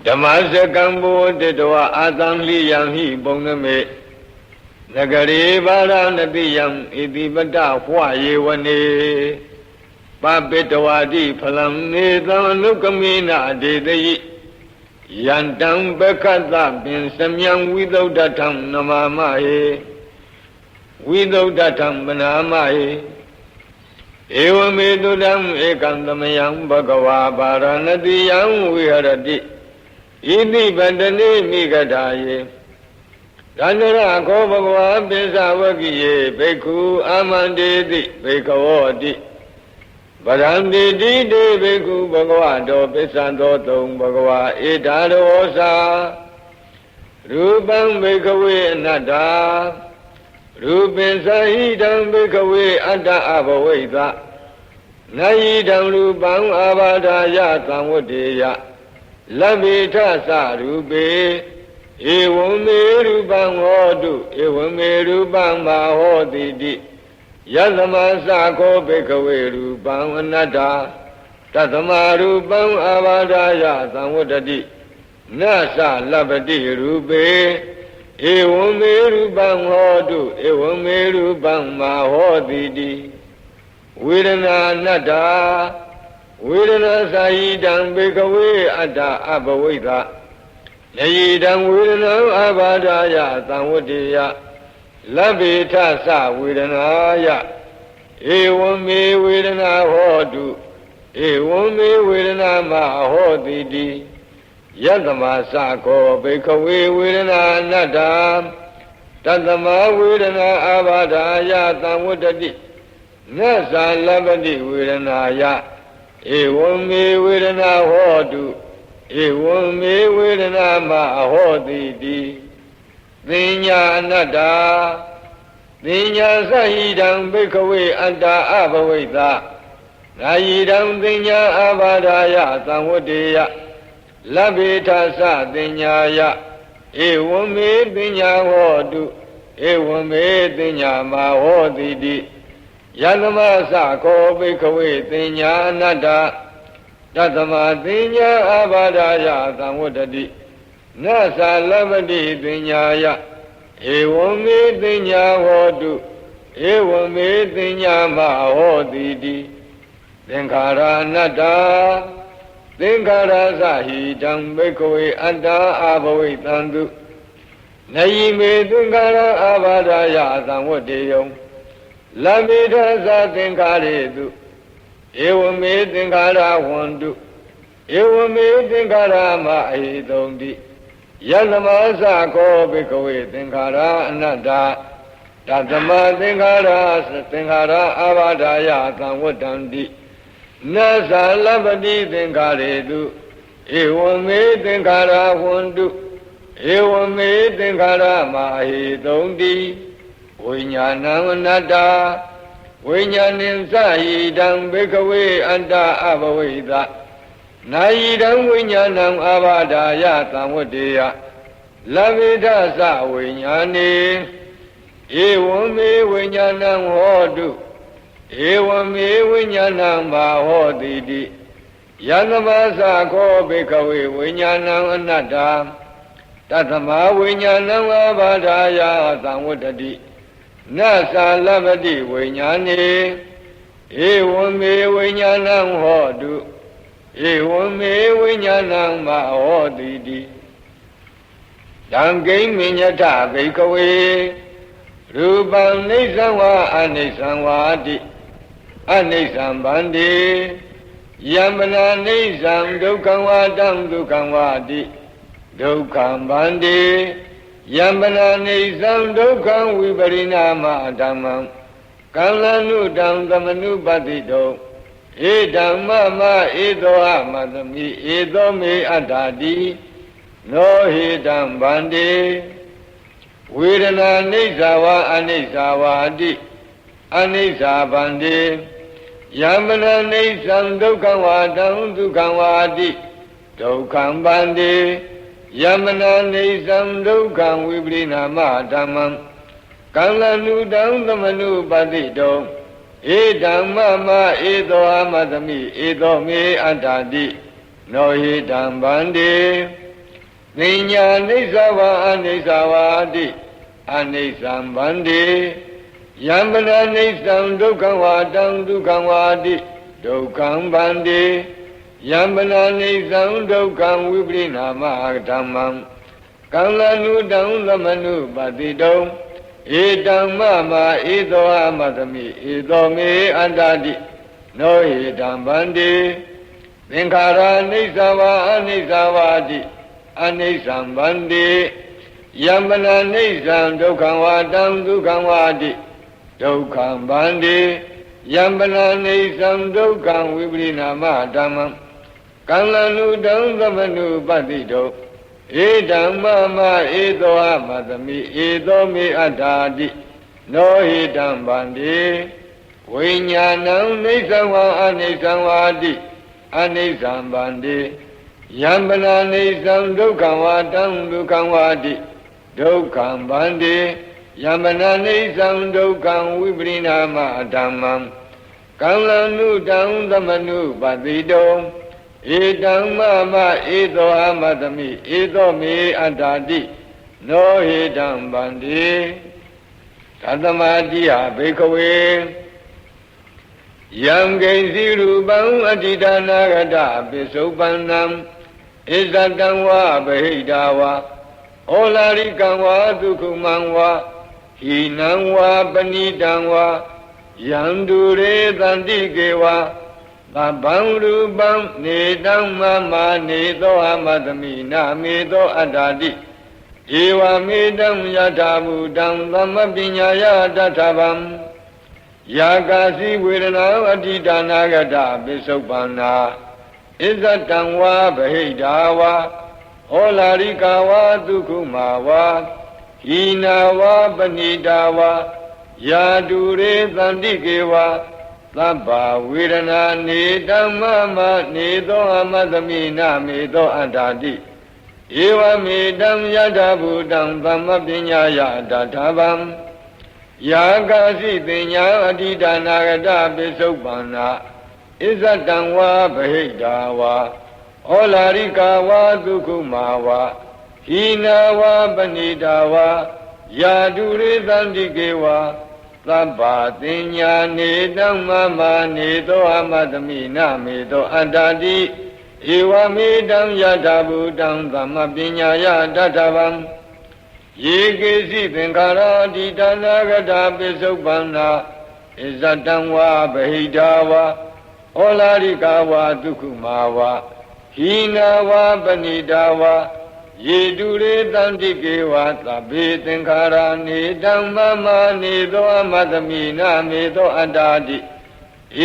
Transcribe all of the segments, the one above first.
Damasakambo Tedwa Adamli Yamhi Boname Nagari Baranati Yam Idibata Huaye Wane Papetawadi Palam Nidam Lukamina Dedi Yantam Bekata Bin Samyam without Datam Namamae without Datam Banamae Ewa Medudam Ekandamayam Bhagava Baranati Yam Viharati Idi Bandane Migadaye Dandara Ko Bhagava Besavakiye Beku Amandedi Bekawadi Badamdi Di Beku Bhagava Do Besando Tung Bhagava Idarosa Rupam Bekawe Nada Rupin Sahidam Bekawe Anta Abaweda Nayidam Rupam Abadaya Samwadeya Labita Sarube Ewame Rupam Hodu Ewame Rupam Mahodidi Yadama Sako Bekawe Rupam Anada Tatama Rupam Abadaya Samwadadi Nasa Labadi Rube Ewame Rupam Hodu Ewame Rupam Mahodidi Vedana Nada Vedana Sahidam Bekawe Ada Abaweda Nayidam Vedana Abadaya Samwadaya Labita Sa Vedanaya Ewame Vedana Hodu Ewame Vedana Mahodidi Yadama Sako Bekawe Vedana Nada Tatama Vedana Abadaya Samwadadi Nasa Labadi Vedanaya Ewame Vedana Hodu Ewame Vedana Mahodidi Dinya Nada Dinya Sahidam Bekawe Anta Abaweda Nayidam Dinya Abadaya Samwadaya Labita Sa Dinyaya Ewame Dinya Hodu Ewame Dinya Mahodidi Yadama Sako Bekawe Dinya Nada Tatama Dinya Abadaya Samwadadi Nasa Labadi Dinyaya Ewame Dinya Hodu Ewame Dinya Mahodidi Dinkara Nada Dinkara Sahidam Bekawe Anta Abawedandu Nayime Dinkara Abadaya Samwadeyam Labita Sa Dinkaredu Ewame Dinkara Hondu Ewame Dinkara Mahidondi Yadama Sako Bekawe Dinkara Ananda Tatama Dinkara Abadaya Samwadandi Nasa Labadi Dinkaredu Ewame Dinkara Hondu Ewame Dinkara Mahidondi Vinyanam Nada Vinyanim Sahidam Bekawe Anta Abaweda Nayidam Vinyanam Abadaya Samwadaya Labita Sa Vinyane Ewame Vinyanam Hodu Ewame Vinyanam Mahodidi Yadama Sako Bekawe Vinyanam Anada Tatama Vinyanam Abadaya Samwadadi Nasa Labadi Vinyane Ewame Vinyanam Hodu Ewame Vinyanam Mahodidi Damgay Minyata Bekawe Rupam Nisamwa Anisamwadi Anisam Bandi Yamana Nisam Dukhamwadam Dukhamwadi Dukham Bandi Yamana Nisam Dukham Viparinama Dhammam Kalanu Dham Dhamanu Badido Edam Mama Edo Amadami Edo Me Adadi No Hidam Bandi Vedana Nisawa Anisawadi Anisa Bandi Yamana Nisam Dukhamwadam Dukhamwadi Dukham Bandi Yamana Nisam Dukham Viparinama Dhammam Kalanu Dham Dhamanu Badido Edam Mama Edo Amadami Edo Me Adadi No Hidam Bandi သင်ညာနိစ္စဝါအနိစ္စဝါတိအနိစ္စံဗန္တိယံပနာနိစ္စံဒုက္ခဝါတံဒုက္ခဝါတိဒုက္ခံဗန္တိယံပနာနိစ္စံဒုက္ခံဝိပရိနာမဓမ္မံကံလနုတံသမနုပတိတုံဧတံမမဧသောအမသမိဧသောမေအန္တတိနောဧတံဗန္တိသင်္ခါရနိစ္စဝါအနိစ္စဝါတိအနိစ္စံဗန္တိယံပနာနိစ္စံဒုက္ခံဝါတံဒုက္ခံဝါတိဒုက္ခံဗန္တိယံပနာနိစ္စံဒုက္ခံဝိပရိနာမဓမ္မံကံလနုတံသမနုပတိတောဧဓမ္မမဧသောအမသမိဧသောမေအတ္ထာတိနောဟိတံဗန္တိဝိညာဏံနိစ္စဝါအနိစ္စဝါတိအနိစ္စံဗန္တိယံပနာနိစ္စံဒုက္ခဝါတံဒုက္ခဝါတိဒုက္ခံဗန္တိယံပနာနိစ္စံဒုက္ခံဝိပရိနာမဓမ္မံကံလနုတံသမနုပတိတောဧတံမမဧသောအမသမိဧသောမေအတ္တာတိနောဟိတံဗန္တိသတ္တမတိယဘေခဝေယံဂိဉ္စီရူပံအတ္တိဒါနာဂတပိစုပန္နံဣဇတံဝါဗဟိတာဝါဩလာရိကံဝါဒုက္ခမံဝါဟိနံဝါပဏိတံဝါယံဒုရေတန္တိကေဝါသဗ္ဗံရူပံနေတံမမနေသောအမသမိနာမေသောအတ္တာတိဧဝမေတံယထာဘူတံသမပညာယတထဗံယာကာစီဝေဒနာအတ္တိဒါနာဂတပိစုပန္နာဣဇတံဝါဗဟိတာဝါဩလာရိကာဝါဒုက္ခမာဝါဟိနာဝါပဏိတာဝါယာတုရေသန္တိကေဝါသဗ္ဗဝေဒနာနေတမ္မမနေသောအမသမိနာမေသောအတ္တာတိဧဝမေတံယထာဘူတံသမ္မပညာယတထဗံယာကာစီပညာအတ္တိဒါနာဂတပိစုပန္နာဣဇတံဝါဗဟိတာဝါဩလာရိကာဝါဒုက္ခမာဝါဟိနာဝါပဏိတာဝါယာတုရေသန္တိကေဝါသဗ္ဗတင်ညာနေတမ္မမနေသောအမသမိနာမေသောအတ္တတိဧဝမေတံယထာဘူတံသမ္မပညာယတထဗံယေကေစီသင်္ခါရတိတနာဂတပိစုပန္နာဣဇတံဝါဗဟိတာဝါဩလာရိကာဝါဒုက္ခမာဝါဟိနာဝါပဏိတာဝါယေတုရေတန္တိကေဝါသဗ္ဗေသင်္ခါရနေတမ္မမနေသောအမသမိနာမေသောအတ္တာတိ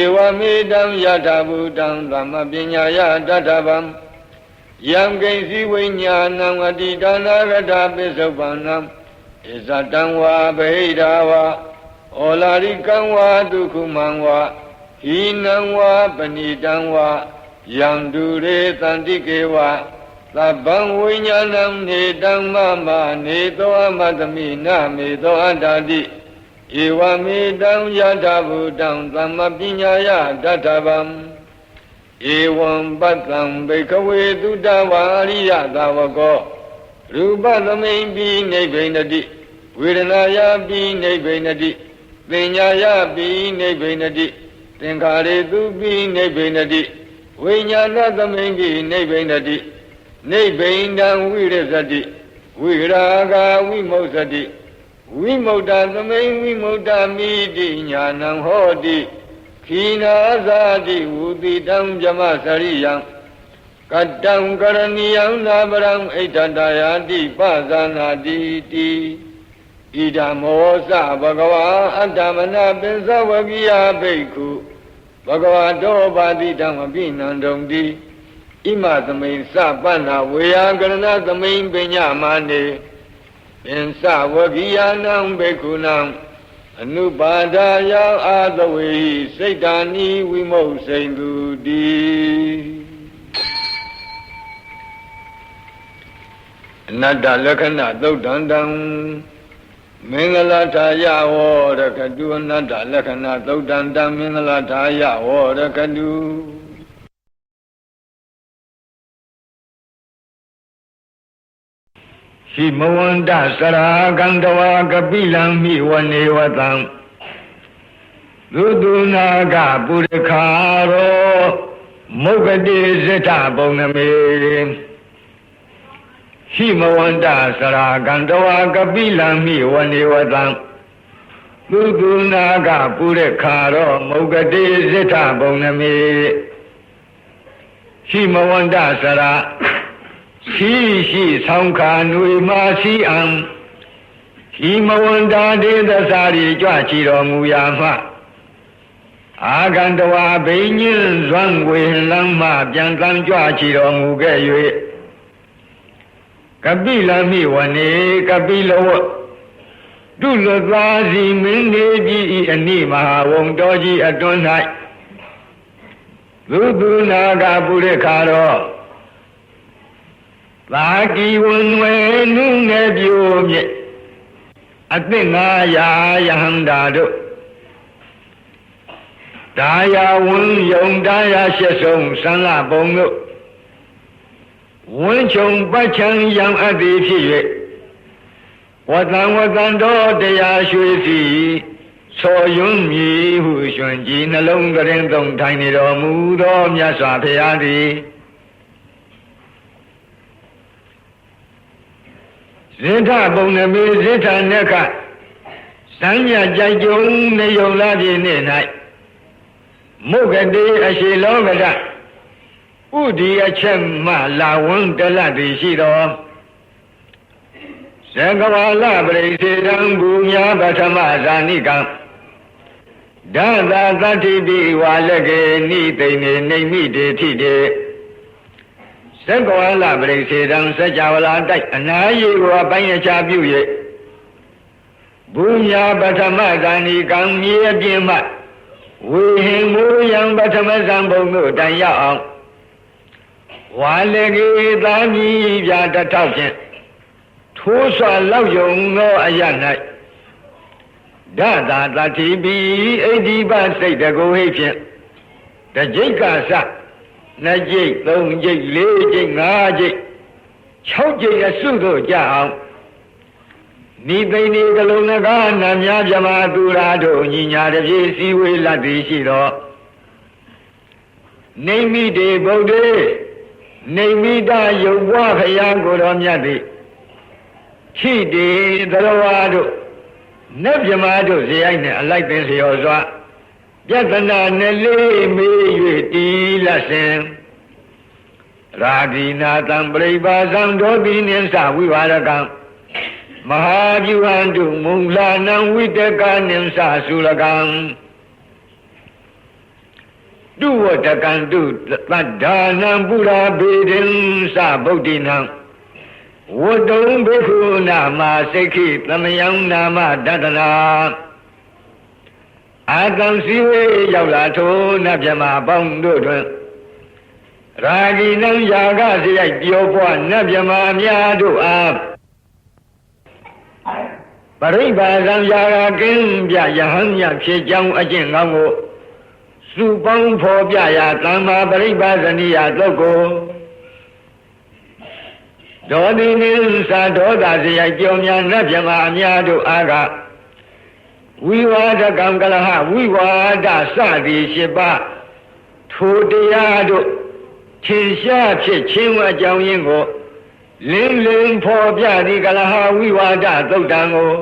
ဧဝမေတံယထာဘူတံသမ္မပညာယတထဗံယံကိဉ္စီဝိညာဏံအတ္တိဒါနာဂတပိစုပန္နံဣဇတံဝါဗဟိတာဝါဩလာရိကံဝါဒုက္ခမံဝါဟိနံဝါပဏိတံဝါယံတုရေသန္တိကေဝါသဗ္ဗံဝိညာဏံနေတမ္မမနေသောအမသမိနာမေသောအတ္တာတိဧဝမေတံယထာဘူတံသမ္မပညာယတထဗံဧဝံပတ္တံဘေခဝေသုတဝါရိယသာဝကောရူပသမိန်ပိနိဗ္ဗိနတိဝေဒနာယပိနိဗ္ဗိနတိပညာယပိနိဗ္ဗိနတိသင်္ခါရေသူပိနိဗ္ဗိနတိဝိညာဏသမိန်ပိနိဗ္ဗိနတိနိဗ္ဗိန္ဒံဝိရဇတိဝိရာဂဝိမု ဿတိဝိမု ddha သမိန်ဝိမု ddha မိတိညာဏံဟောတိခိနာဇာတိဝုတိတံဗြဟ္မစရိယံကတ္တံကရဏီယံနာပရံဣဋ္ဌတယာတိပဇာနာတိတိဣဒံမောစဘဂဝါအတ္တမနာပိစဝကိယဘိက္ခုဘဂဝါတောပါတိတံအပိနန္တုံတိဣမသမိန်စပန္နာဝေယကရဏသမိန်ပညာမာနေပင်စဝကိယနံဘိက္ခုနံအနုပါဒာယအာသဝေစိတ်တာနိဝိမုတ်စိန်သူတိအနတ္တလက္ခဏသုတ်တံတံမင်္ဂလာထာယဝရကတုအနတ္တလက္ခဏသုတ်တံတံမင်္ဂလာထာယဝရကတု ရှိမဝန္တစရာကံတဝါကပိလံမိဝနေဝတံသုတုနာကပုရခါရောမုဂတိဇိထပုံနမေရှိမဝန္တစရာကံတဝါကပိလံမိဝနေဝတံသုတုနာကပုရခါရောမုဂတိဇိထပုံနမေရှိမဝန္တစရာရှိဆောင်ခါနွေမာစီအံရှိမဝန္တာဒေသစာရီကြွချီတော်မူရာမှအာဂန္တဝါဘိညင်းဇွမ်းဝေလမ်းမှပြန်ကံကြွချီတော်မူခဲ့၍ကပိလမိဝနေကပိလဝတုလသာစီမင်းနေကြီးဤအနိမဟာဝုံတော်ကြီးအတွန်း၌သုတုနာကပုရိခါတော်သာကီဝန်ဝဲနုငယ်ပြိုမြစ်အသစ်900ယဟန္တာတို့ဒါယာဝန်းယုံဒါယာရှစ်ဆုံးသံဃပုံတို့ဝန်းချုံပတ်ချံယံအပ်သည်ဖြစ်၍ဝတံတော်တရားရွှေစီဆောယွန်းမြည်ဟုရွှင်ကြည်နှလုံးကရင်သုံးထိုင်နေတော်မူသောမြတ်စွာဘုရားသည်ဇိထပုံနမေဇိထနက္ခစံမြကြိုက်ကြုံနေယုံလာပြည့်နေ့၌မုဂတိအရှိလောကတဥဒီအချက်မှလာဝန်းတလတ်သည်ရှိတော်သကဝါလပရိစေတံဘူညာပထမဇာနိကံဒသသတ္တိပိဝါလကေနိသိနေနေမိတေထိတေသက္ကဝါလပရိစေတံစัจ java လာတိုက်အနာယေကိုအပိုင်းအခြားပြု၍ဘူညာပထမဇာနိကံမြေအပြင်မှဝေဟင်မူယံပထမဇံဘုံတို့တိုင်ရောက်အောင်ဝါလကေသာမီပြတထောက်ဖြင့်ထိုးစွာလောက်ယုံသောအရ၌ဒသသတိပိဣတိပစိတ်တကိုဟိဖြင့်တကြိတ်ကစ2ကြိတ်3ကြိတ်4ကြိတ်5ကြိတ်6ကြိတ်အစုတို့ကြအောင်နိသိဏီကလုံးငကားနာများပြမသူရာတို့ညီညာတပြေစီဝေးလတ်သည်ရှိသောနေမိတေဗုဒ္ဓေနေမိတယုတ်ဘွားဖရာကိုတော်မြတ်သည်ခိတေသရဝါတို့နတ်မြမတို့ဇေယိုက်နှင့်အလိုက်ပင်လျော်စွာပြဿနာနဲ့လေးမေး၍တီလစဉ်ရာဂိနာတံပရိပါဇံဒောတိနိသဝိဝါရကံမဟာဗျူဟံတုမုံလာနံဝိတကနိသသုလကံတုဝတကံတုသတ္ဒါနံပုရာဘေဒင်သဗုဒ္ဓိနံဝတ္တုံဘိက္ခုနာမစိက္ခိသမယံနာမတတနာအာတံစီဝေရောက်လာထိုနတ်မြမပေါင်းတို့တွင်ရာဂိနံယာကစရိုက်ပြောပွားနတ်မြမများတို့အားပရိပါဇံယာကကင်းပြယဟန်မြဖြစ်ကြောင်းအကျင့်ကောင်းကိုစုပေါင်းဖော်ပြရာသမ္မာပရိပါဇနိယသုတ်ကိုဒေါတိနိသဒေါသစရိုက်ကြောင်းများနတ်မြမများတို့အားကဝိဝါဒကံကလဟဝိဝါဒစသည်8ပါးထိုတရားတို့ထင်ရှားဖြစ်ချင်းဝအကြောင်းရင်းကိုလင်းလင်းဖော်ပြသည်ကလဟဝိဝါဒသုတ်တံကို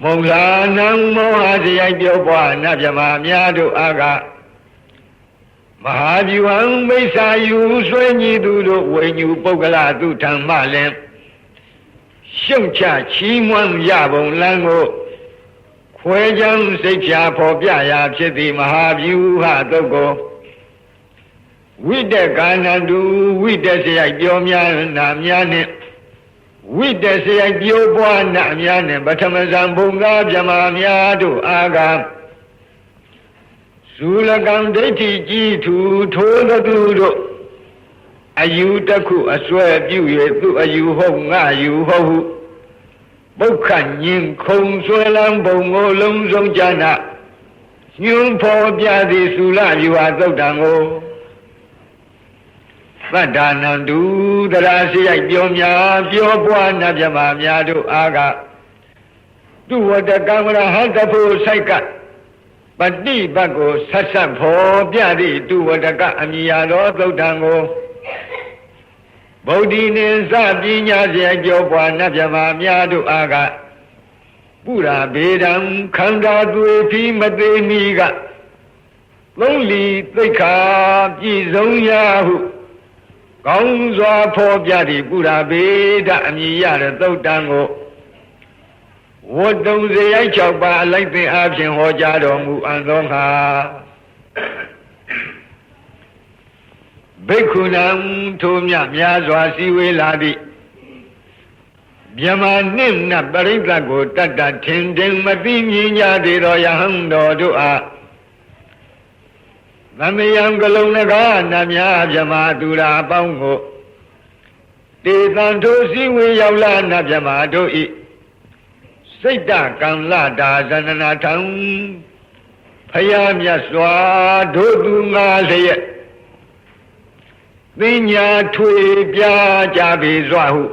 မုံလာနံမောဟစရိုက်ပြောပွားနတ်မြမများတို့အားကမဟာဗျူဟံမိစ္ဆာယူဆွေးညီသူတို့ဝိညူပုဂ္ဂလသူထံမှလည်းရှုံချချီးမွမ်းရပုံလမ်းကိုခွဲချမ်းစိတ်ဖြာဖော်ပြရာဖြစ်သည့်မဟာဗျူဟသုတ်ကိုဝိတကာနတုဝိတစရိုက်ပြောများနာများနှင့်ဝိတစရိုက်ပြောပွားနာများနှင့်ပထမဇံဘုံကားမြမများတို့အာကသုလကံဒိဋ္ဌိကြီးထူထိုးသူတို့အယူတစ်ခုအစွဲပြု၍သူအယူဟုတ်ငါယူဟုတ်ဟုပုခ္ခညင်ခုံဆွဲလန်းပုံကိုလုံးစုံကြနာညွှန်ဖော်ပြသည်သုလဗျူဟာသုတ်တံကို သတ္တနံဒုသရာစိရိုက်ပြောများပြောပွားနတ်မြမာများတို့အားကသူဝတ္တကံရဟတဖို့စိုက်ကပฏิပတ်ကိုဆက်ဆက်ဖော်ပြသည့်သူဝတ္တကအမိယာတော်သုတ်တံကိုဗုဒ္ဓိနိသပညာစေပြောပွားနတ်မြမာများတို့အားကပုရာဘေဒံခန္ဓာသွေဖီမသေးမီကသုံးလီသိက္ခာပြည့်စုံရာဟုကောင်းစွာဖော်ပြသည့်ပုရာဘေဒအမည်ရတဲ့သုတ်တံကိုဝတ္တုံစရိုက်6ပါးအလိုက်သင်အားဖြင့်ဟောကြားတော်မူအံသောအခါဘိက္ခုနံထိုမြများစွာစည်းဝေးလာသည့်မြမနှင့်နပရိသတ်ကိုတတ်တထင်ထင်မသိမြင်ကြသေးသောယဟန်တော်တို့အားသမယံကလုံးနဂါနတ်များမြမသူရာအပေါင်းကိုတေသံထိုစည်းဝေးရောက်လာနတ်မြမတို့ဤစိတ်တကံလတာဇန္နနာထံဖယားမြတ်စွာတို့သူငါလျက်ပညာထွေပြကြပေစွာဟု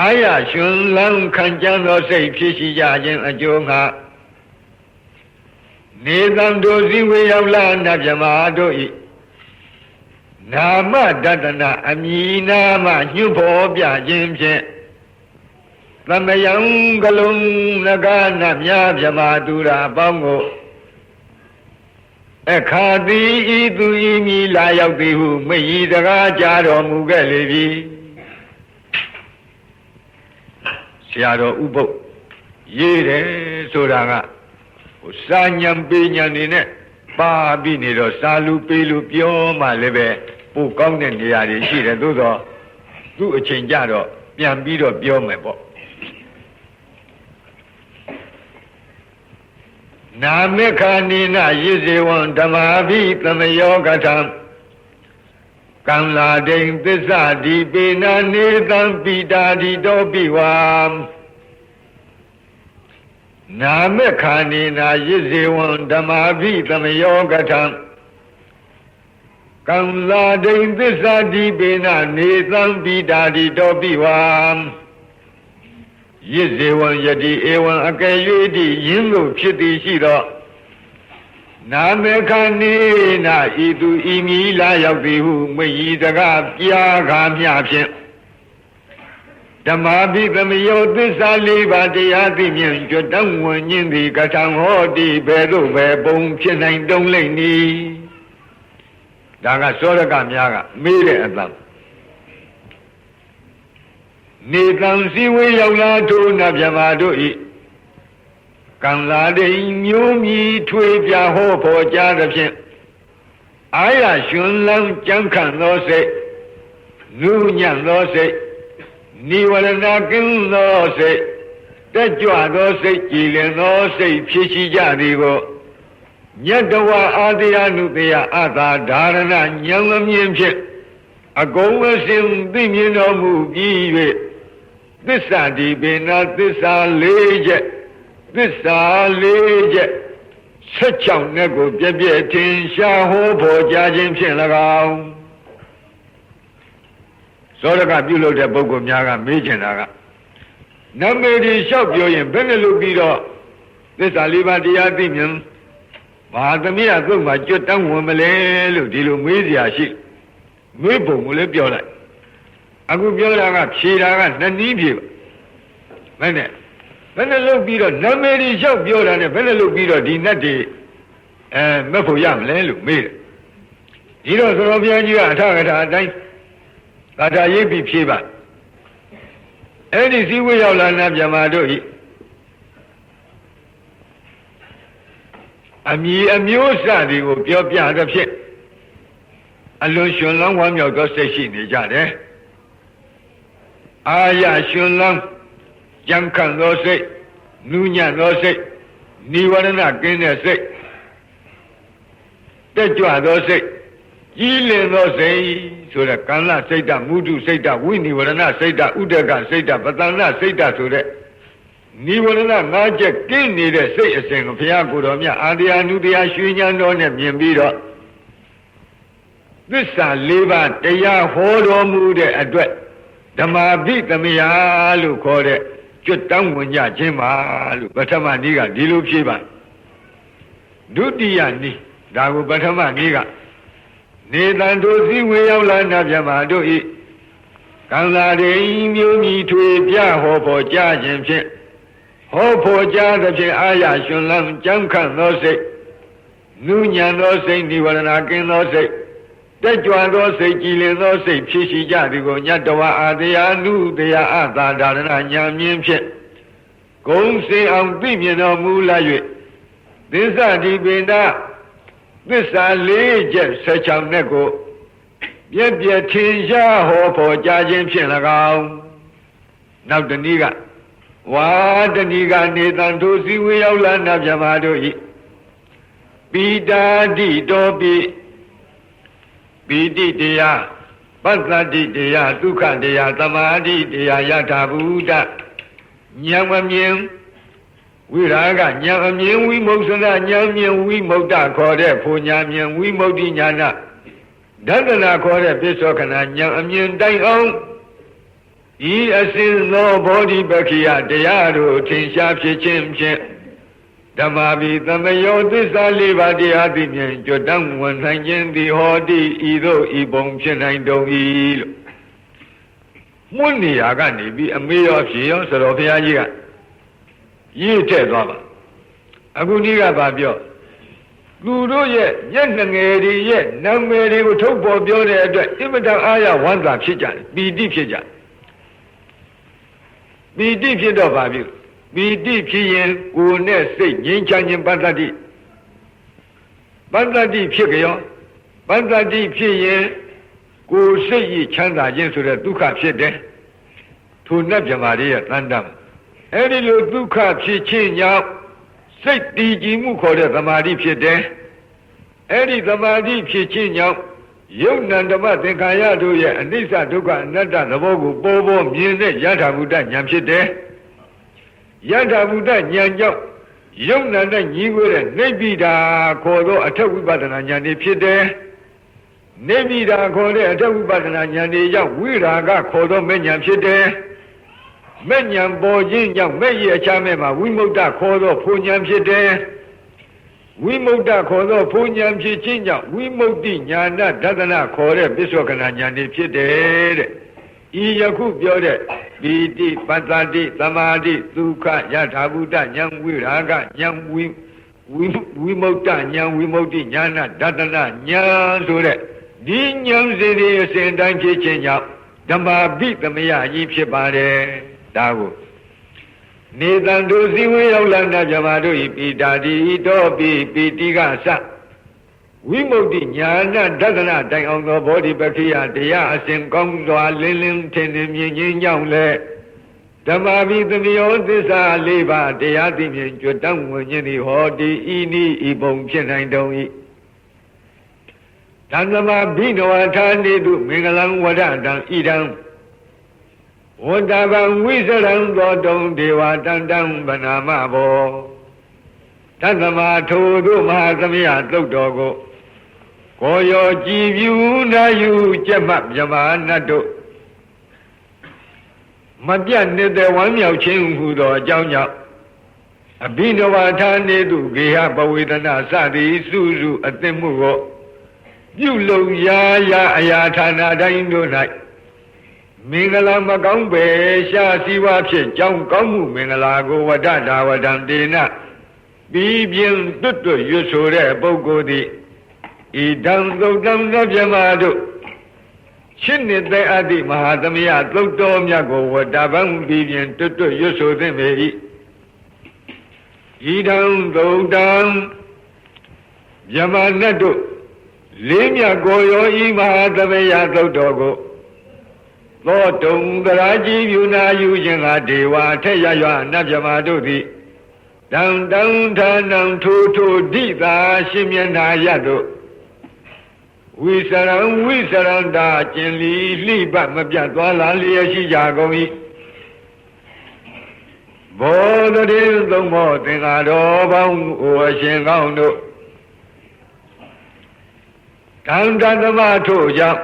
အာရရှင်လန်းခံကြသောစိတ်ဖြစ်ရှိကြခြင်းအကျိုးငါနေသံတို့စည်းဝေးရောက်လာနတ်မြမာတို့ဤနာမတတနာအမည်နာမညွှန်ဖော်ပြခြင်းဖြင့်သမယံကလုံးနဂါနတ်များမြမာသူရာအပေါင်းကိုအခါတိဤသူဤမီလာရောက်သည်ဟုမိဤစကားကြားတော်မူခဲ့လေပြီဆရာတော်ဥပုပ်ရေးတယ်ဆိုတာကစာညံပေးညံနေနဲ့ပါပြီးနေတော့စာလူပေးလူပြောမှလည်းပဲပိုကောင်းတဲ့နေရာတွေရှိတယ်သို့တော့သူ့အချိန်ကြတော့ပြန်ပြီးတော့ပြောမယ်ပေါ့နာမေခာနိနယိဇေဝံဓမ္မာဘိသမယောကထံကံလာဒိန်သစ္စာဒီပေနာနေသံပိတာဒီတောပိဝါနာမေခာနိနယိဇေဝံဓမ္မာဘိသမယောကထံကံလာဒိန်သစ္စာဒီပေနာနေသံပိတာဒီတောပိဝါယိဇေဝံယတိဧဝံအကယ်၍တိယင်းလို့ဖြစ်သည်ရှိသောနာမေခာနိနဤသူဤမီလာရောက်သည်ဟုမိဤတကားပြာခါမျှဖြင့်ဓမ္မာပိသမယောသစ္စာ၄ပါးတရားသိမြင်ကျွတ်တောင်းဝင်ခြင်းသည်ကထံဟောတိဘယ်သို့ပဲပုံဖြစ်နိုင်တုံးလိမ့်နီဒါကစောရကများကမေးတဲ့အတန်နေကံစည်းဝေးရောက်လာထိုနတ်မြမာတို့ဤကံလာဒိန်မျိုးမြည်ထွေပြဟောဖော်ကြားသဖြင့်အာရရှင်လန်းကြံခံသောစိတ်နုညံ့သောစိတ်နိဝရဏကင်းသောစိတ်တက်ကြွသောစိတ်ကြည်လင်သောစိတ်ဖြစ်ရှိကြသည်ကိုညတဝအာတိယနုတေယအသာဓာရဏဉာဏ်မြင်ဖြင့်အကုန်အစင်သိမြင်တော်မူပြီး၍သစ္စာဒီပေနာသစ္စာ၄ချက်သစ္စာ၄ချက်16နဲ့ကိုပြည့်ပြည့်ထင်ရှားဟောဖို့ကြားခြင်းဖြင့်၎င်းသောရကပြုလုပ်တဲ့ပုဂ္ဂိုလ်များကမေးချင်တာကနမေဒီလျှောက်ပြောရင်ဘယ်နဲ့လုပ်ပြီးတော့သစ္စာ၄ပါးတရားသိမြင်ဘာသမီးကသူ့မှာကြွတန်းဝင်မလဲလို့ဒီလိုမေးစရာရှိမေးပုံကိုလည်းပြောလိုက်အခုပြောတာကဖြေတာကနှစ်နည်းဖြေပါဘယ်နဲ့လုပ်ပြီးတော့နမေဒီလျှောက်ပြောတာနဲ့ဘယ်နဲ့လုပ်ပြီးတော့ဒီနတ်တွေမက်ဖို့ရမလဲလို့မေးတယ်ဒီတော့သတော်ဘုရားကြီးကအထကထာအတိုင်းကာထာရေးပြီးဖြေပါအဲ့ဒီစည်းဝေးရောက်လာနတ်မြမာတို့ဤအမည်အမျိုးအစားတွေကိုပြောပြသဖြင့်အလွန်ရှင်လန်းဝမ်းမြောက်သောစိတ်ရှိနေကြတယ်အာရရှင်လန်းကြံခံသောစိတ်နူးညံ့သောစိတ်နိဝရဏကင်းတဲ့စိတ်တက်ကြွသောစိတ်ကြီးလင်သောစိတ်ဆိုတဲ့ကံလစိတ်တမုဒုစိတ်တဝိနိဝရဏစိတ်တဥဒကစိတ်တပတန္နစိတ်တဆိုတဲ့နိဝရဏ၅ချက်ကင်းနေတဲ့စိတ်အစဉ်ကိုဘုရားကိုယ်တော်မြတ်အာတရားနုတရားရွှေဉာဏ်တော်နဲ့မြင်ပြီးတော့ သစ္စာ၄ပါးတရားဟောတော်မူတဲ့အတွက်ဓမ္မာပိသမယလို့ခေါ်တဲ့ကျွတ်တောင်းဝင်ကြခြင်းပါလို့ပထမနည်းကဒီလိုဖြေပါဒုတိယနည်းဒါကိုပထမနည်းကနေတန်တို့စည်းဝေရောက်လာနာပြမတို့ဤကံသာရိမျိုးမြည်ထွေပြဟောဖို့ကြားခြင်းဖြင့်ဟောဖို့ကြားသဖြင့်အာရရှင်လန်းကြံခန့်သောစိတ်နုညံသောစိတ်និဝရဏကင်းသောစိတ်တက်ကြွသောစိတ်ကြည်လင်သောစိတ်ဖြစ်ရှိကြသည်ကိုညတဝအာတရားနုတရားအသာဒါရဏညာမြင်ဖြင့်ဂုံစင်အောင်သိမြင်တော်မူလာ၍သစ္စာဒီပိဏသစ္စာ၄ချက်16နဲ့ကိုပြည့်ပြည့်ထင်ရှားဟောဖို့ကြားခြင်းဖြင့်၎င်းနောက်တနည်းကဝါတနည်းကနေတန်ထိုစည်းဝေးရောက်လာနာပြမတို့ဤပိတာတိတောပိတိတရားပတ္တတိတရားဒုက္ခတရားသမာဓိတရားယထာဘူတဉာဏ်မမြင်ဝိရာဂဉာဏ်အမြင်ဝိမုတ်စနာဉာဏ်မြင်ဝိမုတ်တခေါ်တဲ့ဖူညာမြင်ဝိမုတ်တိညာနာဒသနာခေါ်တဲ့ပိဿောခဏဉာဏ်အမြင်တိုင်အောင်ဤအစဉ်သောဘောဓိပက္ခိယတရားတို့ထင်ရှားဖြစ်ခြင်းဖြင့်ဓမ္မာပိသမယောသစ္စာ၄ပါးတရားသိမြင်ကြွတန်းဝန်ဆိုင်ခြင်းသည်ဟောတိဤသို့ဤပုံဖြစ်နိုင်တုံ၏လို့မွန်းနေရာကနေပြီးအမေရောဖြေရောဆိုတော်ဘုရားကြီးကရေးထည့်သွားပါအခုနည်းကဘာပြောသူတို့ရဲ့မျက်နှငယ်တွေရဲ့နာမည်တွေကိုထုတ်ပေါ်ပြောတဲ့အတွက်အင်မတန်အားရဝမ်းသာဖြစ်ကြတယ်ပီတိဖြစ်ကြတယ်ပီတိဖြစ်တော့ဘာပြုပီတိဖြစ်ရင်ကိုယ်နဲ့စိတ်ငြိမ်းချမ်းခြင်းပတ္တတိဖြစ်ကြရောပတ္တတိဖြစ်ရင်ကိုယ်စိတ်ဤချမ်းသာခြင်းဆိုတဲ့ဒုက္ခဖြစ်တယ်ထိုနတ်မြမာတွေရဲ့တန်တမ်းအဲ့ဒီလိုဒုက္ခဖြစ်ခြင်းကြောင့်စိတ်တည်ကြည်မှုခေါ်တဲ့သမာဓိဖြစ်တယ်အဲ့ဒီသမာဓိဖြစ်ခြင်းကြောင့်ယုတ်နံဓမ္မသင်္ခါရတို့ရဲ့အနိစ္စဒုက္ခအနတ္တသဘောကိုပေါ်ပေါ်မြင်တဲ့ယထာဘုဒ္ဓဉာဏ်ဖြစ်တယ်ယထာဘုဒ္ဓဉာဏ်ကြောင့်ယုတ်နံနဲ့ညီဝဲတဲ့နိဗ္ဗိဒာခေါ်သောအထက်ဝိပဿနာဉာဏ်တွေဖြစ်တယ်နိဗ္ဗိဒာခေါ်တဲ့အထက်ဝိပဿနာဉာဏ်တွေကြောင့်ဝိရာဂခေါ်သောမဲ့ဉာဏ်ဖြစ်တယ်မဲ့ဉာဏ်ပေါ်ခြင်းကြောင့်မဲ့ရဲ့အခြားမဲ့မှာဝိမု ക്ത ခေါ်သောဖူဉာဏ်ဖြစ်တယ်ဝိမု ക്ത ခေါ်သောဖူဉာဏ်ဖြစ်ခြင်းကြောင့်ဝိမု ക്തി ဉာဏဒသနာခေါ်တဲ့ပိဿောခဏဉာဏ်တွေဖြစ်တယ်တဲ့ဤယခုပြောတဲ့ပီတိပတ္တတိသမာဓိဒုက္ခယထာဘုဒ္ဓဉာဏ်ဝိရာဂဉာဏ်ဝိမု ക്ത ဉာဏ်ဝိမု ക്തി ဉာဏဒသနာဉာဏ်ဆိုတဲ့ဒီဉာဏ်စီတွေအစဉ်တိုင်းဖြစ်ခြင်းကြောင့်ဓမ္မာပိသမယကြီးဖြစ်ပါတယ်ဒါကိုနေတန်တို့စည်းဝေးရောက်လာနာပြမတို့ဤပိတာတိတောပိတိကစဝိမု ക്തി ဉာဏဒသနာတိုင်အောင်သောဘောဓိပက္ခိယတရားအစဉ်ကောင်းစွာလင်းလင်းထင်ထင်မြင်ခြင်းကြောင့်လေဓမ္မာပိသမယောသစ္စာ၄ပါးတရားသိမြင်ကြွတန်းဝင်ခြင်းသည်ဟောတိဤနည်းဤပုံဖြစ်နိုင်တုံ၏သံသမဘိနဝထာနေတုမင်္ဂလံဝဒတံဣဒံဝတ္တဗံဝိစရံသောတုံဒေဝတန္တံဗနာမဘောသတ္တမထိုတို့မဟာသမယသုတ်တော်ကိုကိုရောကြည်ပြူနာယူကျက်မှမြမနတ်တို့မပြတ်နေတဲ့ဝမ်းမြောက်ခြင်းဟူသောအကြောင်းကြောင့်အဘိနဝထာနေတုဂေဟပဝေဒနာစသည်စုစုအသင့်မှုကိုပြုလုပ်ရာအရာဌာနတိုင်းတို့၌မင်္ဂလာမကောင်းပဲရှားစည်းဝါဖြစ်ကြောင်းကောင်းမှုမင်္ဂလာကိုဝဒတာဝဒံတေနပြီးပြင်းတွတ်ရွတ်ဆိုတဲ့ပုဂ္ဂိုလ်သည်ဣဒံသုတ်တံသဗ္ဗမတို့ရှင်းနေတဲ့အတ္တိမဟာသမယသုတ်တော်မြတ်ကိုဝတ္တဗံပြီးပြင်းတွတ်ရွတ်ဆိုသင့်ပေ၏ဣဒံသုတ်တံမြမနတ်တို့လေးမြတ်ကိုရောဤမဟာသမယသုတ်တော်ကိုသောတုံသရာကြီးပြုနာယူခြင်းကဒေဝထက်ရရွနတ်မြမတို့သည်တံတံဌာနံထိုဒိသာရှင်မျက်နာရတို့ဝိစရံတာကျင်လီလှိပတ်မပြတ်သွားလာလျက်ရှိကြကုန်၏ဘောဓတိသုံးမောသင်္ဃာတော်ပေါင်းအိုအရှင်ကောင်းတို့ တံတသမထို့ကြောင့်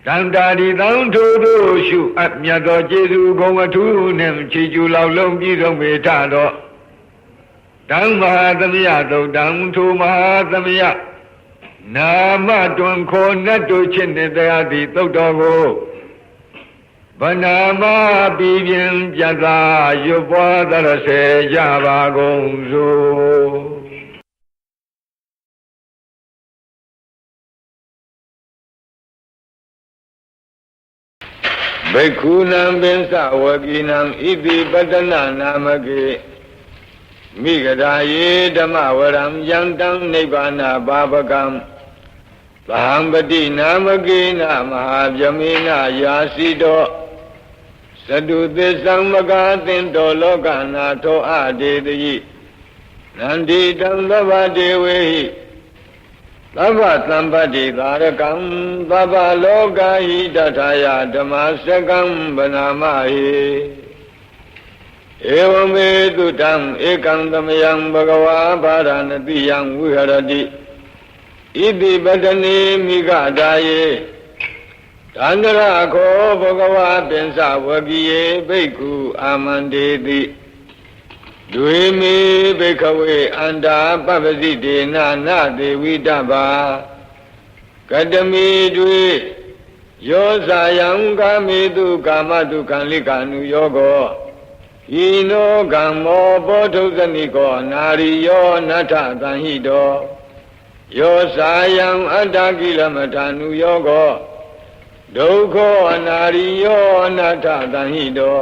တံတာဒီတံထို့တို့ရှုအပ်မြတ်သောကျေးဇူးဂုဏ်အထူးနှင့်ချီးကျူးလောက်လုံးပြည့်စုံပေထသောတံမဟာသမယသုတ်တံထိုမဟာသမယနာမတွင်ခေါ်နှတ်တို့ချစ်နေတရားသည်သုတ်တော်ကိုဗနာမပြီးပြင်းပြတ်သာရွပွားသရစေကြပါကုန်စို့ဘိက္ခုနံပင်စဝကိနံဣတိပတ္တနာနာမကေမိဂဒာယေဓမ္မဝရံယံတံနိဗ္ဗာနဘာပကံသဟံပတိနာမကေနမဟာဗြဟ္မေနယာစီတောသတုသစ္ဆံမကာသင်္တောလောကနာထောအဒေတိနန္ဒီတံသဗ္ဗဒေဝေဟိသဗ္ဗသံပတ္တိသာရကံသဗ္ဗလောကဟိတထာယဓမ္မစကံဗနာမဟိဧဝမေတုတံဧကံသမယံဘဂဝါဗာရဏတိယံဝိဟရတိဣတိပတ္တနေမိဂဒါယေတန္တရခောဘဂဝါပင်စဝကိယေဘိက္ခုအာမန္တေတိဒွေမေဘိက္ခဝေအန္တာပပ္ပစိတေနနာသေဝိတ္တဘာကတမိဒွေယောဇာယံကာမေတုကာမတုခံလိကာနုယောကောဤနောကမ္မောဘောဓုဇနိကောနာရိယောနထသံဟိတောယောဇာယံအတ္တကိလမထာနုယောကောဒုက္ခောအနာရိယောအနတ္ထသံဟိတော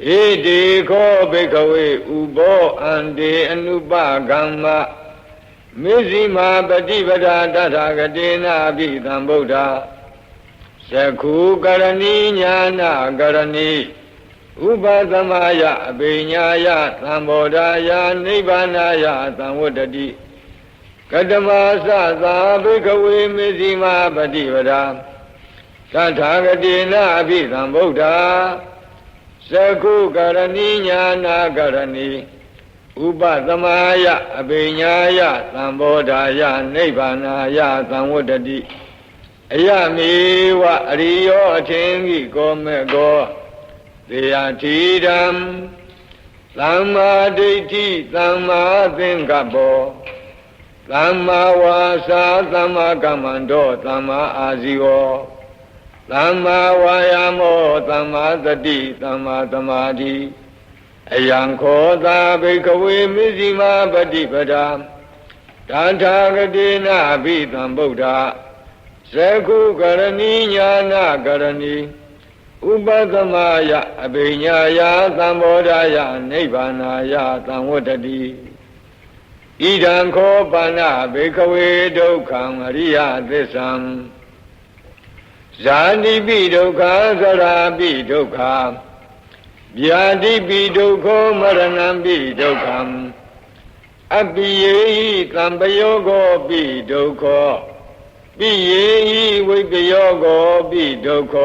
ဣတိခောဘိက္ခဝေဥဘောအန္တေအနုပကမ္မမေဇိမာပฏิပဒာတထာဂတေနာပိသံဗုဒ္ဓသက္ခုကရဏီညာနာကရဏီဥပသမယအဘိညာယသံဘောဓာယနိဗ္ဗာနာယသံဝတ္တတိကတမသသာဘိက္ခဝေမေဇိမာပฏิပဒာသထာဂတိနာအဘိသံဗုဒ္ဓသက္ခုကရဏီညာနာကရဏီဥပသမယအဘိညာယသံဘောဓာယနိဗ္ဗာနာယသံဝတ္တတိအယမေဝအရိယောအထင်ကြီးကောမေကောသေယတိဓမ္မသမ္မာဒိဋ္ဌိသမ္မာသင်္ကပ္ပောသမ္မာဝါစာသမ္မာကမ္မန္တောသမ္မာအာဇီဝောသမ္မာဝါယာမောသမ္မာသတိသမ္မာသမာဓိအယံခောသာဘိက္ခဝေမဇ္ဈိမာပฏิပဒာတထာဂတိနာဘိသံဗုဒ္ဓသက္ခုကရဏီညာနာကရဏီဥပသမယအဘိညာယသံဘောဓာယနိဗ္ဗာနာယသံဝတ္တတိဣဒံခောပါဏဘိက္ခဝေဒုက္ခံအရိယသစ္ဆံဇာတိပိဒုက္ခသရာပိဒုက္ခဗျာတိပိဒုက္ခမရဏံပိဒုက္ခံအပိယေဟိသံပယောဂောပိဒုက္ခပိယေဟိဝိပယောဂောပိဒုက္ခ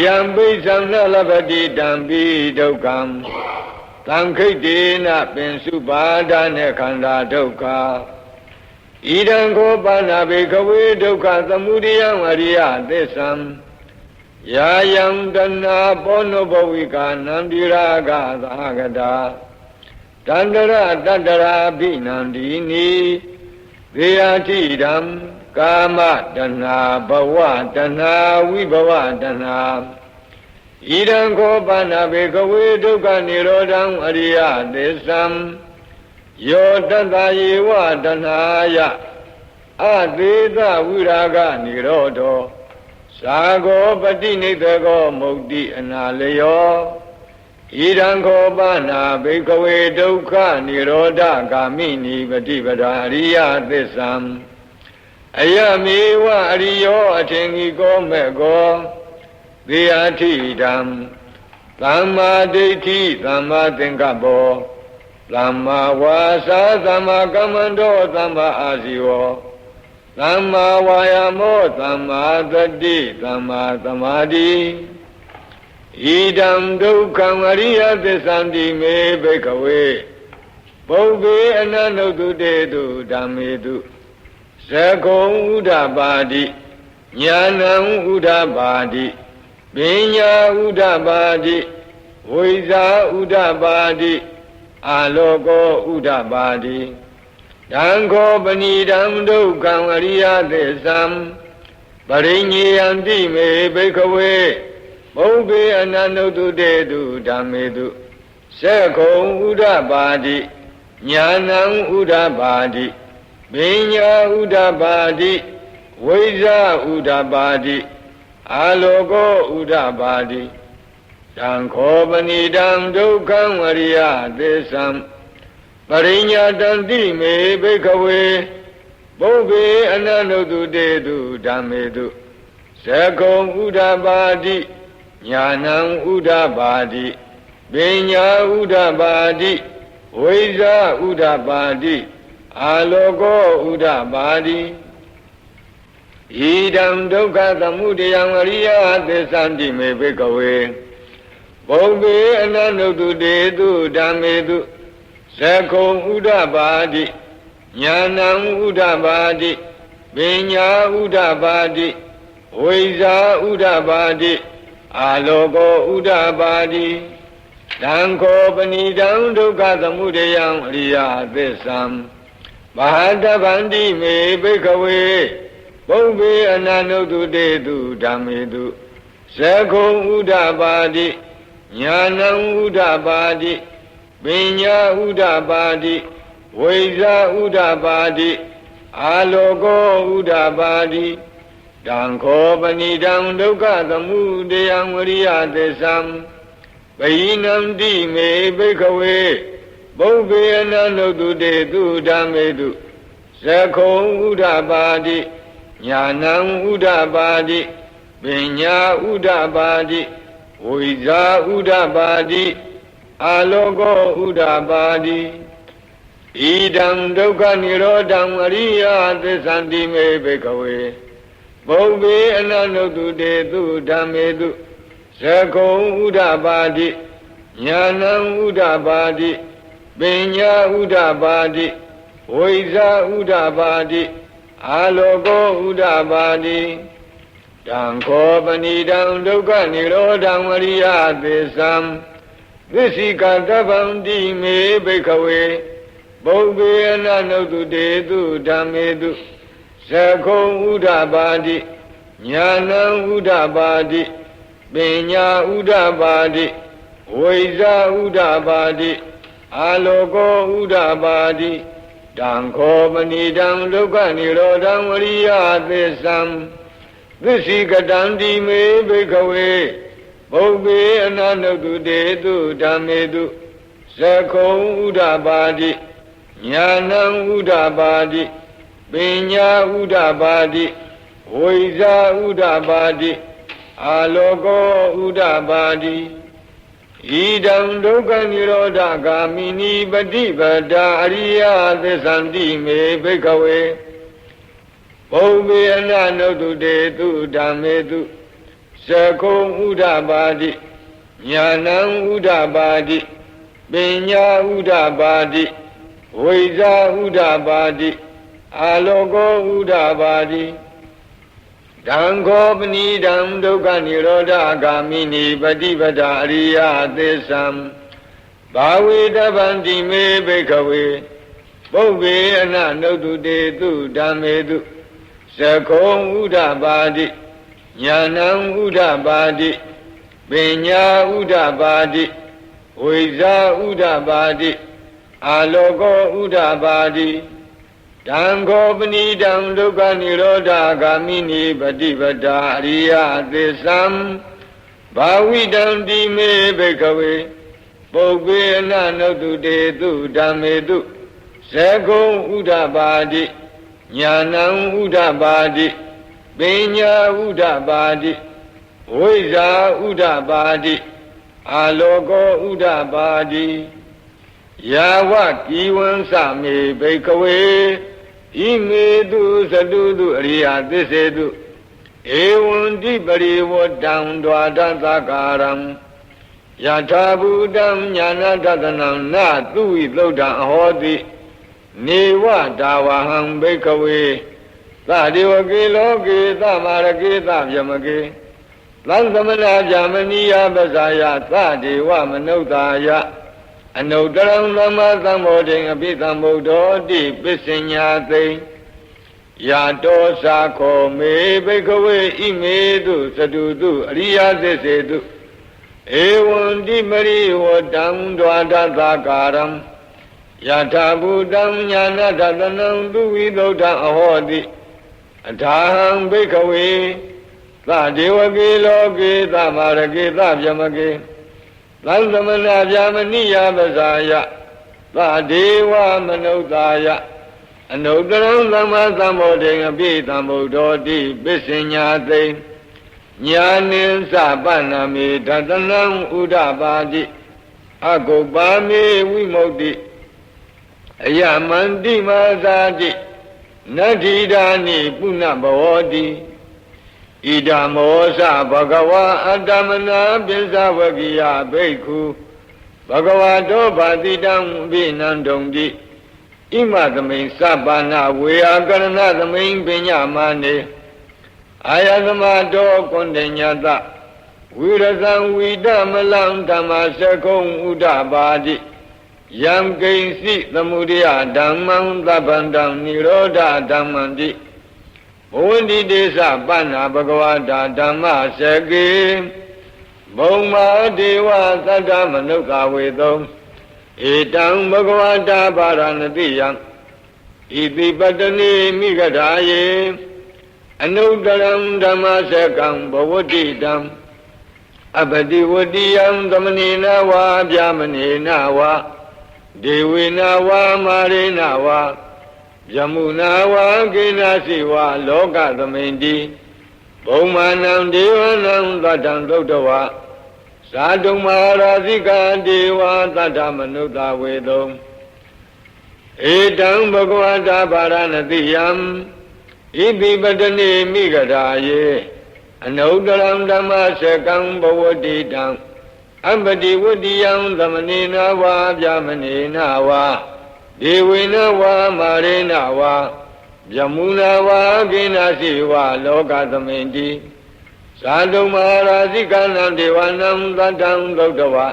ယံပိသံနလပတိတံပိဒုက္ခံသံခိတ္တေနပင်စုပါဒနဲ့ခန္ဓာဒုက္ခဣဒံခောပါဏဘိက္ခဝေဒုက္ခသမုဒယံအရိယသစ္ဆံယာယံတဏပောနုဘဝိကာနံတိရာဂသာဂတာတန္တရတတ္တရာဘိနန္ဒီနိသေယတိဓမ္မကာမတဏဘဝတဏဝိဘဝတဏဣဒံခောပါဏဘိက္ခဝေဒုက္ခនិရောဓံအရိယသစ္ဆံယောတတ္တယေဝတဏယအသေသဝိရာဂនិရောဓောသာဂောပတိနိတကောမုတ်တိအနာလယောဣဒံခောပါဏဘိက္ခဝေဒုက္ခនិရောဓဂာမိနိပฏิပဒာအရိယသစ္ဆံအယမေဝအရိယောအထင်ကြီးကောမဲ့ကောသေယထိဓမ္မသမ္မာဒိဋ္ဌိသမ္မာသင်္ကပ္ပောသမ္မာဝါစာသမ္မာကမ္မန္တောသမ္မာအာဇီဝောသမ္မာဝါယာမောသမ္မာသတိသမ္မာသမာဓိဣဒံဒုက္ခံအရိယသစ္ဆံတိမေဘိက္ခဝေပုဗ္ဗေအနန္တုတေတုဓမ္မေတု ဇကုံဥဒ္ဓပါတိညာဏံဥဒ္ဓပါတိပညာဥဒ္ဓပါတိဝိဇာဥဒ္ဓပါတိအာလောကောဥဒ္ဓပါတိဒံခောပဏိတံဒုက္ခံအရိယသစ္ဆံပရိညေယံတိမေဘိက္ခဝေဘုဗ္ဗေအနန္တုတုတေတုဓမ္မေတုသက္ခုံဥဒ္ဓပါတိညာဏံဥဒ္ဓပါတိပညာဥဒ္ဓပါတိဝိဇ္ဇာဥဒ္ဓပါတိအာလောကောဥဒ္ဓပါတိတံခောပဏိတံဒုက္ခံဝရိယသစ္ဆံပရိညာတံတိမေဘိက္ခဝေဘုဗ္ဗေအနန္တုတုတေတုဓမ္မေတုသက္ခုံဥဒ္ဓပါတိညာဏံဥဒ္ဓပါတိပညာဥဒ္ဓပါတိဝိဇ္ဇာဥဒ္ဓပါတိအာလောကောဥဒ္ဓပါတိဣဒံဒုက္ခသမုဒယံအရိယသစ္ဆံတိမေဘိက္ခဝေဘုဗ္ဗေအနန္တုတုတေတုဓမ္မေတုသက္ခုံဥဒ္ဓပါတိညာဏံဥဒ္ဓပါတိပညာဥဒ္ဓပါတိဝိဇ္ဇာဥဒ္ဓပါတိအာလောကောဥဒ္ဓပါတိတံခောပဏိတံဒုက္ခသမုဒယံအရိယသစ္ဆံမဟာတဗန္တိမေဘိက္ခဝေဘုဗ္ဗေအနန္တုတုတေတုဓမ္မေတုသက္ခုံဥဒ္ဓပါတိညာဏံဥဒ္ဓပါတိပညာဥဒ္ဓပါတိဝိဇ္ဇာဥဒ္ဓပါတိအာလောကောဥဒ္ဓပါတိတံခောပဏိတံဒုက္ခသမုဒယံဝရိယသစ္ဆံပယိနံတိမေဘိက္ခဝေဘုဗ္ဗေအနန္တုတုတေတုဓမ္မေတုသက္ခုံဥဒ္ဓပါတိညာဏံဥဒ္ဓပါတိပညာဥဒ္ဓပါတိဝိဇ္ဇာဥဒ္ဓပါတိအာလောကောဥဒ္ဓပါတိဣဒံဒုက္ခនិရောဓံအရိယသစ္ဆန္တိမေဘိက္ခဝေဘုဗ္ဗေအနန္တုတုတေတုဓမ္မေတုသက္ခုံဥဒ္ဓပါတိညာဏံဥဒ္ဓပါတိပညာဥဒ္ဓပါတိဝိဇ္ဇာဥဒ္ဓပါတိအာလောကောဥဒ္ဓပါတိတံခောပဏိတံဒုက္ခនិရောဓံအရိယသစ္ဆံသစ္စိကတဗ္ဗံတိမေဘိက္ခဝေဘုဗ္ဗေအနန္တုတုတေတုဓမ္မေတုသက္ခုံဥဒ္ဓပါတိညာဏံဥဒ္ဓပါတိပညာဥဒ္ဓပါတိဝိဇ္ဇာဥဒ္ဓပါတိအာလောကောဥဒ္ဓပါတိတံခောပဏိတံဒုက္ခនិရောဓံအရိယသစ္ဆံသစ္စိကတံတိမေဘိက္ခဝေဘုဗ္ဗေအနန္တုတုတေတုဓမ္မေတုသက္ခုံဥဒ္ဓပါတိညာဏံဥဒ္ဓပါတိပညာဥဒ္ဓပါတိဝိဇ္ဇာဥဒ္ဓပါတိအာလောကောဥဒ္ဓပါတိဣဒံဒုက္ခនិရောဓဂာမိနိပฏิပဒါအရိယသစ္ဆန္တိမေဘိက္ခဝေဘုဗ္ဗေအနန္တုတုတေတုဓမ္မေတုသက္ခုံဥဒ္ဓပါတိညာဏံဥဒ္ဓပါတိပညာဥဒ္ဓပါတိဝိဇ္ဇာဥဒ္ဓပါတိအာလောကောဥဒ္ဓပါတိတံခောပဏိတံဒုက္ခនិရောဓဂာမိနိပฏิပဒါအရိယသစ္ဆံဘာဝေတဗန္တိမေဘိက္ခဝေဘုဗ္ဗေအနန္တုတုတေတုဓမ္မေတုသက္ခုံဥဒ္ဓပါတိညာဏံဥဒ္ဓပါတိပညာဥဒ္ဓပါတိဝိဇ္ဇာဥဒ္ဓပါတိအာလောကောဥဒ္ဓပါတိတံခောပဏိတံဒုက္ခនិရောဓဂာမိနိပฏิပဒါအရိယသစ္ဆံဘာဝိတံတိမေဘိက္ခဝေပုဗ္ဗေအနန္တုတုတေတုဓမ္မေတုသက္ခုံဥဒ္ဓပါတိညာဏံဥဒ္ဓပါတိပညာဥဒ္ဓပါတိဝိဇ္ဇာဥဒ္ဓပါတိအာလောကောဥဒ္ဓပါတိယာဝကိဝံသမေဘိက္ခဝေဣမေတုသတုတုအရိယသစ္စေတုဧဝံတိပရိဝတ္တံဒွါဒသကာရံယထာဘူတံညာနာတတနံနသုဝိသုဒ္ဓံအဟောတိနေဝဒါဝဟံဘိက္ခဝေ သဒေဝကေလောကေသမရကေသဗျမကေသံသမနာဗျမနိယပဇာယသဒေဝမနုဿာယအနုတရံသမ္မာသမ္ဗောဓိအပိသမ္ဗုဒ္ဓောတိပစ္စညာသိယာတောသာခောမေဘိကဝေဣမေတုသတုတုအရိယသစ္စေတုဧဝံတိမရိဝတံဒွါဒသကာရံယထာဘူတံညာနာတတနံသူဝိသုဒ္ဓံအဟောတိအထာဟံဘိကဝေသဒေဝကေလောကေသမရကေသဗျမကေသံသမနာဗျမနိယပဇာယသဒေဝမနုဿာယအနုတရံသမ္မာသမ္ဗောဓိအပိသမ္ဗုဒ္ဓောတိပစ္စညာသိညာနိသပဏာမေဒတနံဥဒပါတိအကုပ္ပါမေဝိမု ക്തി အယမန္တိမာသာတိနတ္ထိဒာနိပုဏ္ဏဘဝတိဣဒံမောသဘဂဝါအတ္တမနာပိစ္ဆဝကိယဘိက္ခုဘဂဝါတောဘာတိတံဘိနန္တုံတိဣမသမိန်သဗ္ဗနာဝေယကရဏသမိန်ပညာမာနေအာယသမတောကွန်တညတဝိရဇံဝိဒမလံဓမ္မစကုံဥဒပါတိယံကိဉ္စီသမုဒယဓမ္မံသဗ္ဗန္တံនិရောဓဓမ္မံတိဘဝန္တိတေသပဏ္ဏဘဂဝတာဓမ္မစကေဘုံမာဒေဝသတ္တမနုဿဝေသုံဧတံဘဂဝတာပါရဏတိယံဣတိပတ္တနိမိဂဓာယေအနုတရံဓမ္မစကံဘဝတိတံအပတိဝတိယံသမဏေနဝါဗျာမဏေနဝါဒေဝေနဝါမာရေနဝါယမုနာဝါကိနာစီဝါလောကသမိန်တိဘုံမာနံဒေဝနံသတ္တံသုတ္တဝါသာတုံမဟာရာဇိကဒေဝသတ္တမနုဿဝေသုံဧတံဘဂဝတာပါရဏတိယံဣတိပတ္တနိမိဂဓာယေအနုတရံဓမ္မစကံဘဝတိတံအပတိဝတ္တိယံသမဏေနဝါဗျာမဏေနဝါဒေဝေနဝါမာရေနဝါယမုနာဝါကိနာစီဝါလောကသမိန်တိသာတုမဟာရာဇိကနံဒေဝနံသတ္တံသုတ္တဝါ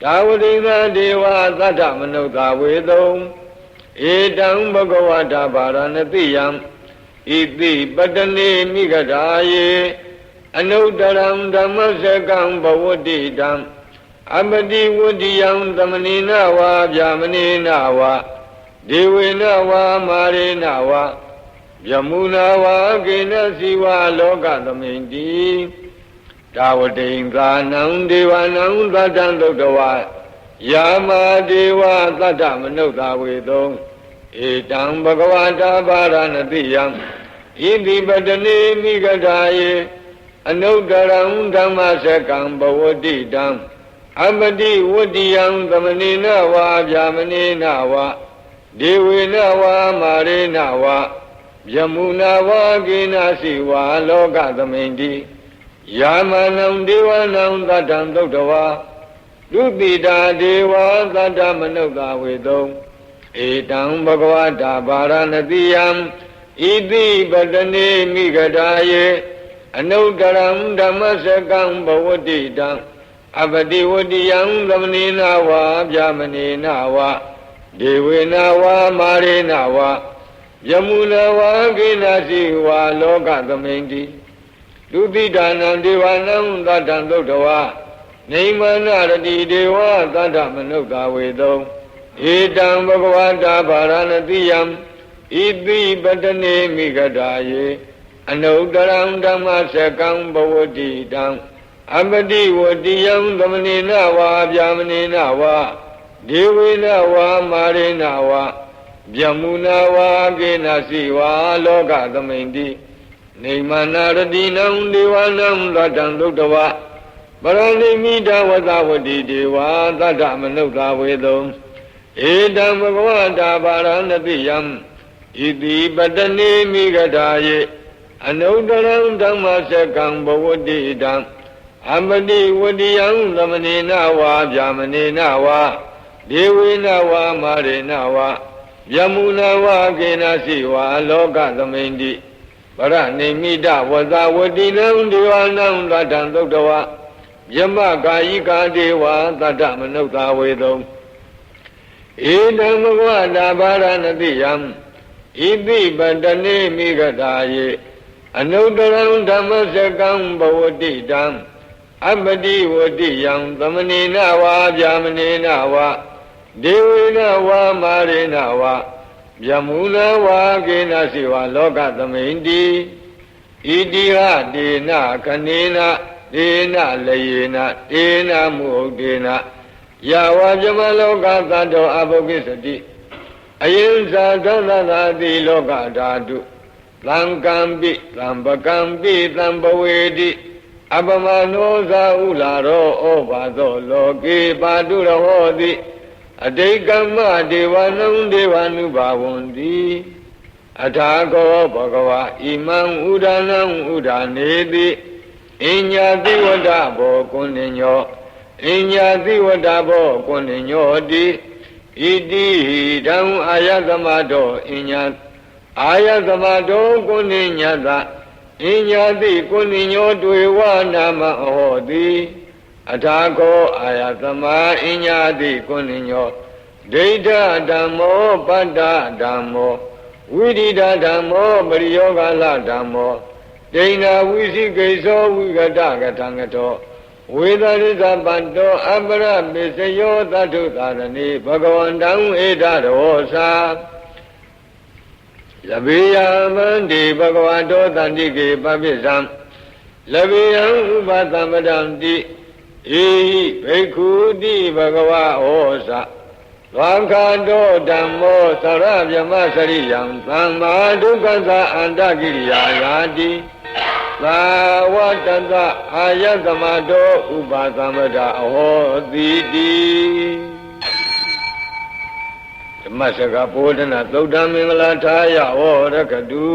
ဒါဝတိနာဒေဝသတ္တမနုဿဝေသုံဧတံဘဂဝတာပါရဏတိယံဣတိပတ္တနိမိဂဓာယေအနုတရံဓမ္မစကံဘဝတိတံအပတိဝတ္တိယံသမဏေနဝါဗျာမဏေနဝါဒေဝေနဝါမာရေနဝါယမုနာဝါကိနစီဝါလောကသမိန်တိဒါဝတိံသာနံဒေဝနံသတ္တံသုတ္တဝါယာမာဒေဝသတ္တမနုဿဝေသုံဧတံဘဂဝတာပါရဏတိယံဣတိပတ္တနိမိဂဓာယေအနုတရံဓမ္မစကံဘဝတိတံအပတိဝတ္တိယံသမဏေနဝါဗျာမဏေနဝါဒေဝေနဝါမာရေနဝါယမုနာဝါကိနာစီဝါလောကသမိန်တိယာမနံဒေဝနံသတ္တံသုတ္တဝါဒုတိတာဒေဝသတ္တမနုဿဝေသုံဧတံဘဂဝတာပါရဏတိယံဣတိပတ္တနိမိဂဓာယေအနုတရံဓမ္မစကံဘဝတိတံအပတိဝတ္တိယံသမဏေနဝါဗျာမဏေနဝါဒေဝေနဝါမာရေနဝါယမုနာဝါကိနာစီဝါလောကသမိန်တိဒုတိဒါနံဒေဝနံသတ္တံသုတ္တဝါနေမနာရတိဒေဝသတ္တမနုဿဝေသုံဧတံဘဂဝတာပါရဏတိယံဣတိပတ္တနိမိဂဓာယေအနုတရံဓမ္မစကံဘဝတိတံအပတိဝတ္တိယံသမဏေနဝါဗျာမဏေနဝါဒေဝေနဝါမာရေနဝါယမုနာဝါကိနာစီဝါလောကသမိန်တိနေမနာရတိနံဒေဝနံသတ္တံသုတ္တဝါပရဏိမိတဝသဝတိဒေဝသတ္တမနုဿဝေသုံဧတံဘဂဝတာပါရဏတိယံဣတိပတ္တနိမိဂဓာယေအနုတရံဓမ္မစကံဘဝတိတံအပတိဝတ္တိယံသမဏေနဝါဗျာမဏေနဝါဒေဝေနဝါမာရေနဝါယ ယမုနာဝကေနစီဝါလောကသမိန်တိဗရနေမိတဝဇဝတိနံဒေဝနံသတ္တံသုတ်တဝယမကာယိကာဒေဝသတ္တမနုဿာဝေတုံဧတံဘဂဝတာဘာရဏတိယံဣတိပတနေမိဂတာယေအနုတရံဓမ္မစကံဘဝတိတံအပတိဝတိယံသမဏေနဝါဗျာမဏေနဝါဒေဝေနဝါမာရေနဝါယမုနာဝါကေနစီဝါလောကသမိန်တိဣတိဟဒေနခနေနဒေနလယေနဒေနမုဟုတ်ဒေနယဝါပြမလောကသတ္တောအဘုကိစ္စတိအယင်ဇာသသသာတိလောကဓာတုသံကံပိသံပကံပိသံဘဝေတိအပမနောဇာဥလာရောဩဘာသောလောကေပါတုရဟောတိအတိတ်ကမ္မဒေဝနံဒေဝ ानु ဘာဝန္တိအထာကောဘဂဝါဣမံဥဒနံဥဒနေတိအညာတိဝတ္တဘောကုဏ္ဏညောအညာတိဝတ္တဘောကုဏ္ဏညောတိဣတိဟိတံအာယသမတောအညာအာယသမတောကုဏ္ဏညတအညာတိကုဏ္ဏညောတွေ့ဝနာမဟောတိအထာကောအာယသမအညာတိကုဏ္ဏညောဒိဋ္ဌဓမ္မောပတ္တဓမ္မောဝိရိဒဓမ္မောပရိယောဂလဓမ္မောဒိဏဝိသိကိသောဝိကတကထံကတောဝေဒရိသပတ္တောအပရပိစယောသတ္ထုသာရဏိဘဂဝန္တံဧတရောသာလဘေယမန္တိဘဂဝတောတန္တိကေပပိသံလဘေယံဥပသမ္ပဒံတိဧဟိဘိက္ခုတိဘဂဝါဟောသဝံခန္တောဓမ္မောသရဗျမစရိယံသမ္မာဒုက္ခသာအန္တကိရိယာယာတိသာဝတ္တအာယသမတောဥပသမ္ပဒအဟောတိတိဓမ္မစကပောဒနာသုဒ္ဓမင်္ဂလာထာယဟောရကတု